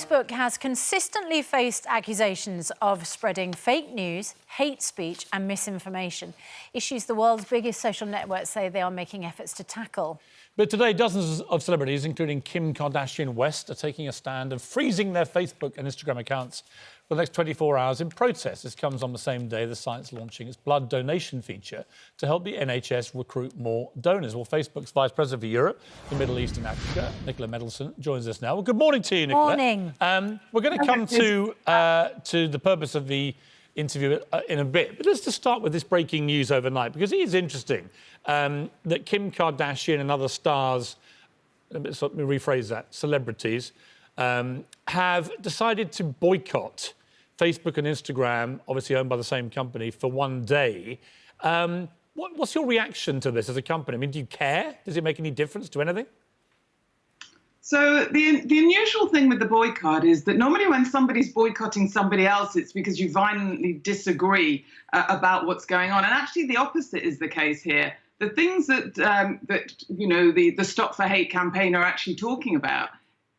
Facebook has consistently faced accusations of spreading fake news, hate speech and misinformation, issues the world's biggest social networks say they are making efforts to tackle. But today, dozens of celebrities, including Kim Kardashian West, are taking a stand and freezing their Facebook and Instagram accounts for the next 24 hours in protest. This comes on the same day the site's launching its blood donation feature to help the NHS recruit more donors. Well, Facebook's Vice President for Europe, the Middle East and Africa, Nicola Mendelsohn, joins us now. Well, good morning to you, Nicola. Morning. We're going to come to the purpose of the interview in a bit. But let's just start with this breaking news overnight, because it is interesting that Kim Kardashian and other stars, let me rephrase that, celebrities, have decided to boycott Facebook and Instagram, obviously owned by the same company, for one day. What's your reaction to this as a company? I mean, do you care? Does it make any difference to anything? So the unusual thing with the boycott is that normally when somebody's boycotting somebody else, it's because you violently disagree about what's going on. And actually the opposite is the case here. The things that the Stop for Hate campaign are actually talking about,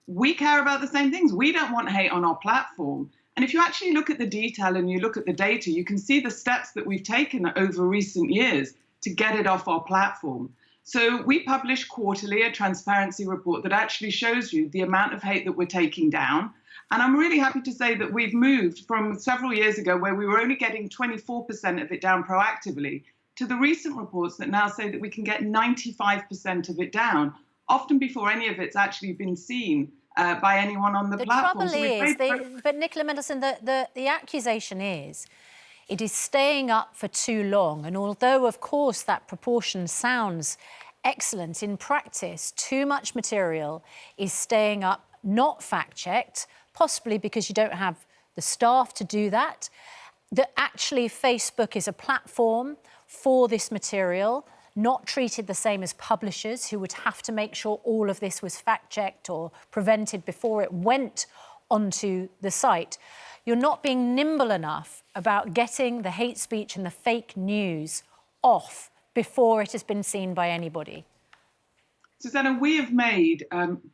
we care about the same things. We don't want hate on our platform. And if you actually look at the detail and you look at the data, you can see the steps that we've taken over recent years to get it off our platform. So we publish quarterly a transparency report that actually shows you the amount of hate that we're taking down. And I'm really happy to say that we've moved from several years ago where we were only getting 24% of it down proactively to the recent reports that now say that we can get 95% of it down, often before any of it's actually been seen by anyone on the platform. The trouble is, but Nicola Mendelsohn, the accusation is it is staying up for too long. And although, of course, that proportion sounds excellent, in practice, too much material is staying up, not fact-checked, possibly because you don't have the staff to do that, that actually Facebook is a platform for this material, not treated the same as publishers who would have to make sure all of this was fact-checked or prevented before it went onto the site. You're not being nimble enough about getting the hate speech and the fake news off before it has been seen by anybody. Susanna, we have made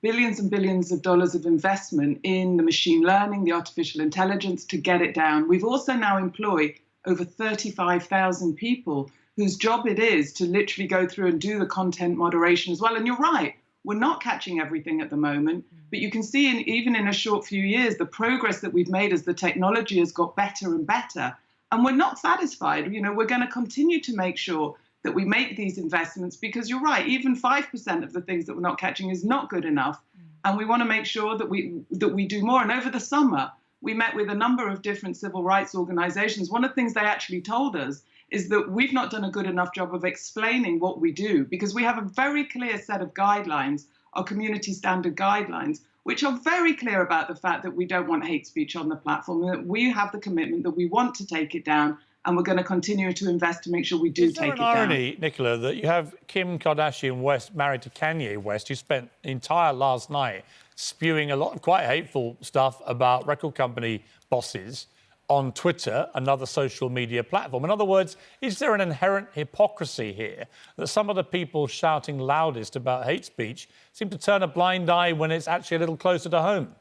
billions and billions of dollars of investment in the machine learning, the artificial intelligence to get it down. We've also now employed over 35,000 people whose job it is to literally go through and do the content moderation as well. And you're right, we're not catching everything at the moment, but you can see even in a short few years, the progress that we've made as the technology has got better and better. And we're not satisfied. You know, we're going to continue to make sure that we make these investments, because you're right, even 5% of the things that we're not catching is not good enough. And we want to make sure that we do more. And over the summer, we met with a number of different civil rights organizations. One of the things they actually told us is that we've not done a good enough job of explaining what we do, because we have a very clear set of guidelines, our community standard guidelines, which are very clear about the fact that we don't want hate speech on the platform, and that we have the commitment that we want to take it down, and we're going to continue to invest to make sure we do take it down. Is there an irony, Nicola, that you have Kim Kardashian West married to Kanye West, who spent the entire last night spewing a lot of quite hateful stuff about record company bosses on Twitter, another social media platform? In other words, is there an inherent hypocrisy here that some of the people shouting loudest about hate speech seem to turn a blind eye when it's actually a little closer to home?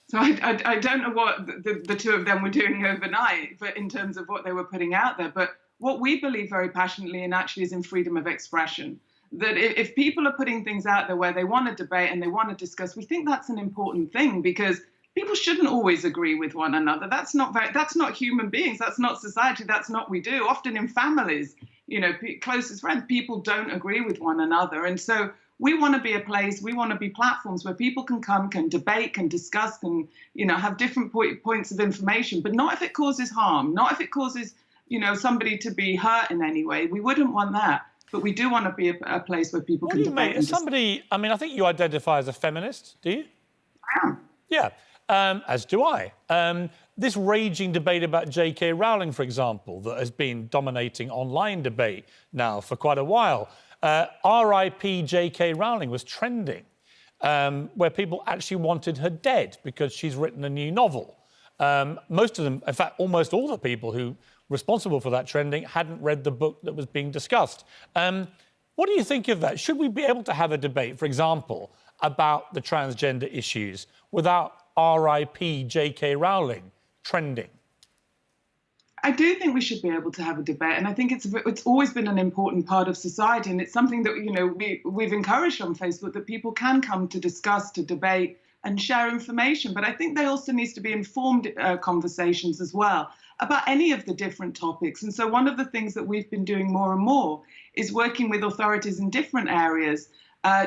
So I don't know what the two of them were doing overnight, but in terms of what they were putting out there. But what we believe very passionately in actually is in freedom of expression. That if people are putting things out there where they want to debate and they want to discuss, we think that's an important thing, because people shouldn't always agree with one another. That's not human beings. That's not society. That's not what we do. Often in families, you know, closest friends, people don't agree with one another. And so we want to be a place, we want to be platforms where people can come, can debate, can discuss, can, you know, have different points of information, but not if it causes harm, not if it causes, you know, somebody to be hurt in any way. We wouldn't want that. But we do want to be a place where people can debate. I mean, I think you identify as a feminist, do you? I am. Yeah. As do I. This raging debate about J.K. Rowling, for example, that has been dominating online debate now for quite a while. R.I.P. J.K. Rowling was trending, where people actually wanted her dead because she's written a new novel. Most of them, in fact, almost all the people who were responsible for that trending hadn't read the book that was being discussed. What do you think of that? Should we be able to have a debate, for example, about the transgender issues without RIP J.K. Rowling trending? I do think we should be able to have a debate, and I think it's always been an important part of society, and it's something that we've encouraged on Facebook, that people can come to discuss, to debate, and share information. But I think there also needs to be informed conversations as well about any of the different topics. And so one of the things that we've been doing more and more is working with authorities in different areas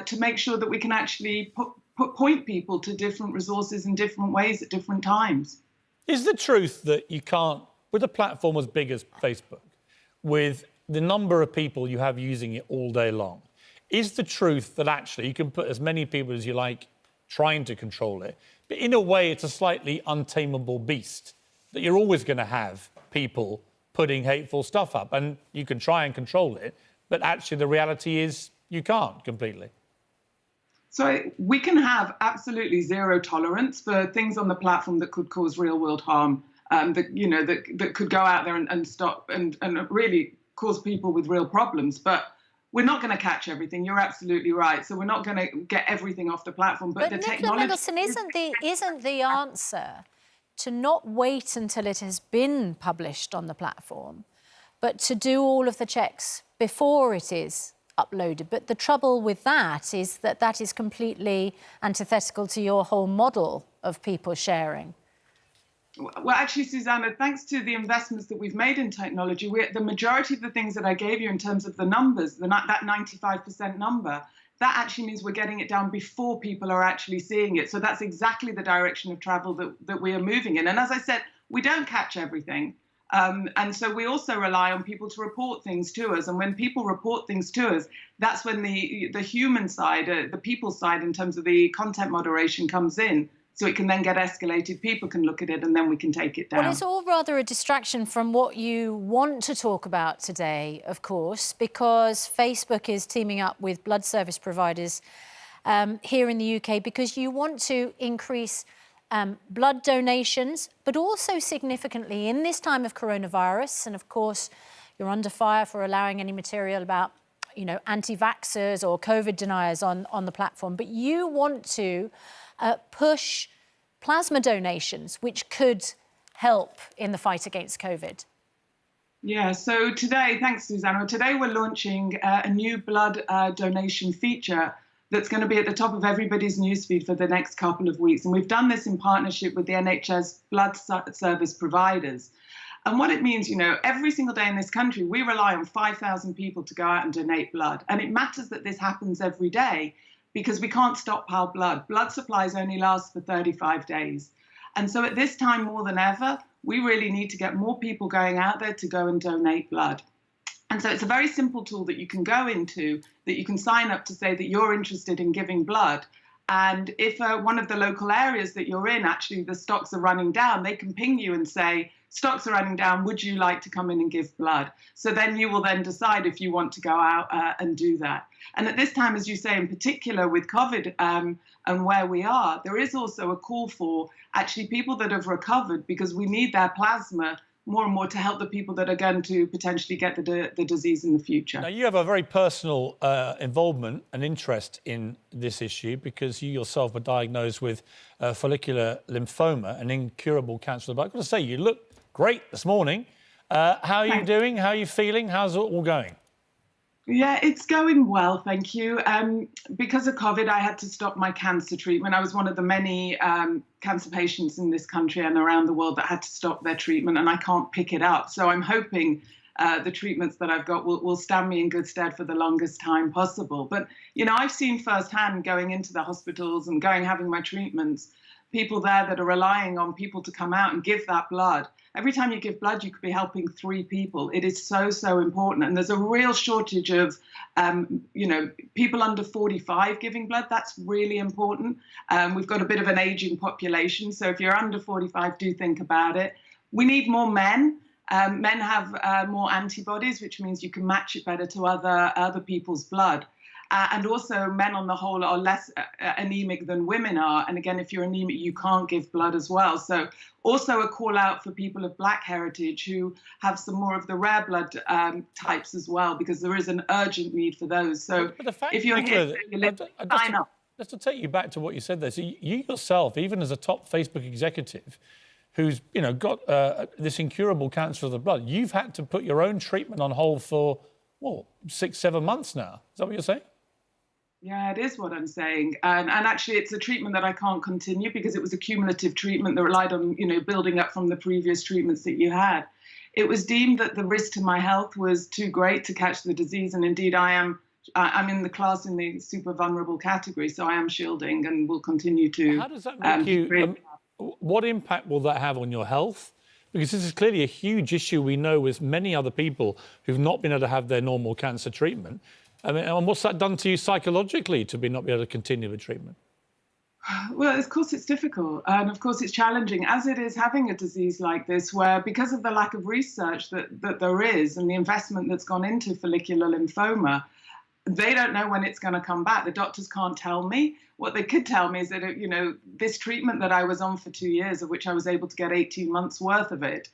to make sure that we can actually point people to different resources in different ways at different times. Is the truth that you can't, with a platform as big as Facebook, with the number of people you have using it all day long, is the truth that actually you can put as many people as you like trying to control it, but in a way it's a slightly untamable beast, that you're always going to have people putting hateful stuff up, and you can try and control it, but actually the reality is you can't completely? So we can have absolutely zero tolerance for things on the platform that could cause real-world harm, that could go out there and stop and really cause people with real problems. But we're not going to catch everything. You're absolutely right. So we're not going to get everything off the platform. But the Nicola technology Mendelsohn, isn't the answer to not wait until it has been published on the platform, but to do all of the checks before it is uploaded? But the trouble with that is that that is completely antithetical to your whole model of people sharing. Well, actually, Susanna, thanks to the investments that we've made in technology, the majority of the things that I gave you in terms of the numbers, that 95% number, that actually means we're getting it down before people are actually seeing it. So that's exactly the direction of travel that we are moving in. And as I said, we don't catch everything. And so we also rely on people to report things to us. And when people report things to us, that's when the human side, the people side in terms of the content moderation comes in. So it can then get escalated, people can look at it, and then we can take it down. Well, it's all rather a distraction from what you want to talk about today, of course, because Facebook is teaming up with blood service providers here in the UK because you want to increase blood donations, but also significantly in this time of coronavirus. And of course, you're under fire for allowing any material about, anti-vaxxers or COVID deniers on the platform. But you want to push plasma donations, which could help in the fight against COVID. Yeah, so today, thanks, Susanna. Today we're launching a new blood donation feature that's going to be at the top of everybody's newsfeed for the next couple of weeks. And we've done this in partnership with the NHS blood service providers. And what it means, every single day in this country, we rely on 5,000 people to go out and donate blood. And it matters that this happens every day because we can't stockpile blood. Blood supplies only last for 35 days. And so at this time more than ever, we really need to get more people going out there to go and donate blood. And so it's a very simple tool that you can go into, that you can sign up to say that you're interested in giving blood. And if one of the local areas that you're in, actually the stocks are running down, they can ping you and say, stocks are running down, would you like to come in and give blood? So then you will then decide if you want to go out and do that. And at this time, as you say, in particular with COVID and where we are, there is also a call for actually people that have recovered, because we need their plasma more and more to help the people that are going to potentially get the disease in the future. Now, you have a very personal involvement and interest in this issue because you yourself were diagnosed with follicular lymphoma, an incurable cancer of the blood. I've got to say, you look great this morning. How are you doing? How are you feeling? How's it all going? Yeah, it's going well, thank you. Because of COVID, I had to stop my cancer treatment. I was one of the many cancer patients in this country and around the world that had to stop their treatment, and I can't pick it up. So I'm hoping the treatments that I've got will stand me in good stead for the longest time possible. But, I've seen firsthand going into the hospitals and having my treatments, people there that are relying on people to come out and give that blood. Every time you give blood, you could be helping 3 people. It is so, so important. And there's a real shortage of, people under 45 giving blood. That's really important. We've got a bit of an aging population. So if you're under 45, do think about it. We need more men. Men have more antibodies, which means you can match it better to other people's blood. And also men on the whole are less anemic than women are. And again, if you're anemic, you can't give blood as well. So also a call out for people of Black heritage who have some more of the rare blood types as well, because there is an urgent need for those. So if you're here, sign up. Just to take you back to what you said there, so you yourself, even as a top Facebook executive, who's got this incurable cancer of the blood, you've had to put your own treatment on hold for, 6-7 months now. Is that what you're saying? Yeah, it is what I'm saying. And actually, it's a treatment that I can't continue because it was a cumulative treatment that relied on, building up from the previous treatments that you had. It was deemed that the risk to my health was too great to catch the disease. And indeed, I'm in the class in the super vulnerable category, so I am shielding and will continue to. How does that make you? What impact will that have on your health? Because this is clearly a huge issue we know with many other people who've not been able to have their normal cancer treatment. I mean, and what's that done to you psychologically to not be able to continue the treatment? Well, of course, it's difficult. And of course, it's challenging, as it is having a disease like this, where because of the lack of research that there is and the investment that's gone into follicular lymphoma, they don't know when it's going to come back. The doctors can't tell me. What they could tell me is that, this treatment that I was on for 2 years, of which I was able to get 18 months worth of it,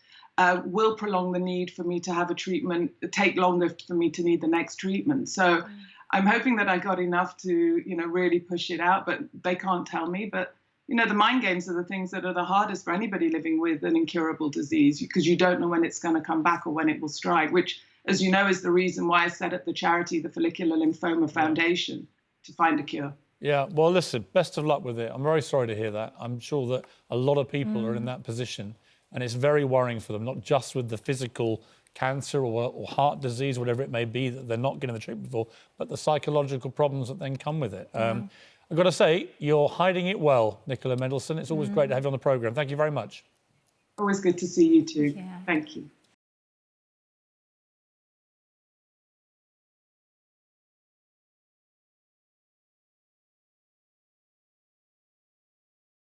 will prolong the need for me to have a treatment, take longer for me to need the next treatment. So I'm hoping that I got enough to, really push it out, but they can't tell me. But, the mind games are the things that are the hardest for anybody living with an incurable disease, because you don't know when it's going to come back or when it will strike, which, as you know, is the reason why I set up the charity, the Follicular Lymphoma Foundation, to find a cure. Yeah, well, listen, best of luck with it. I'm very sorry to hear that. I'm sure that a lot of people are in that position, and it's very worrying for them, not just with the physical cancer or heart disease, whatever it may be, that they're not getting the treatment for, but the psychological problems that then come with it. I've got to say, you're hiding it well, Nicola Mendelsohn. It's always great to have you on the programme. Thank you very much. Always good to see you too. Yeah. Thank you.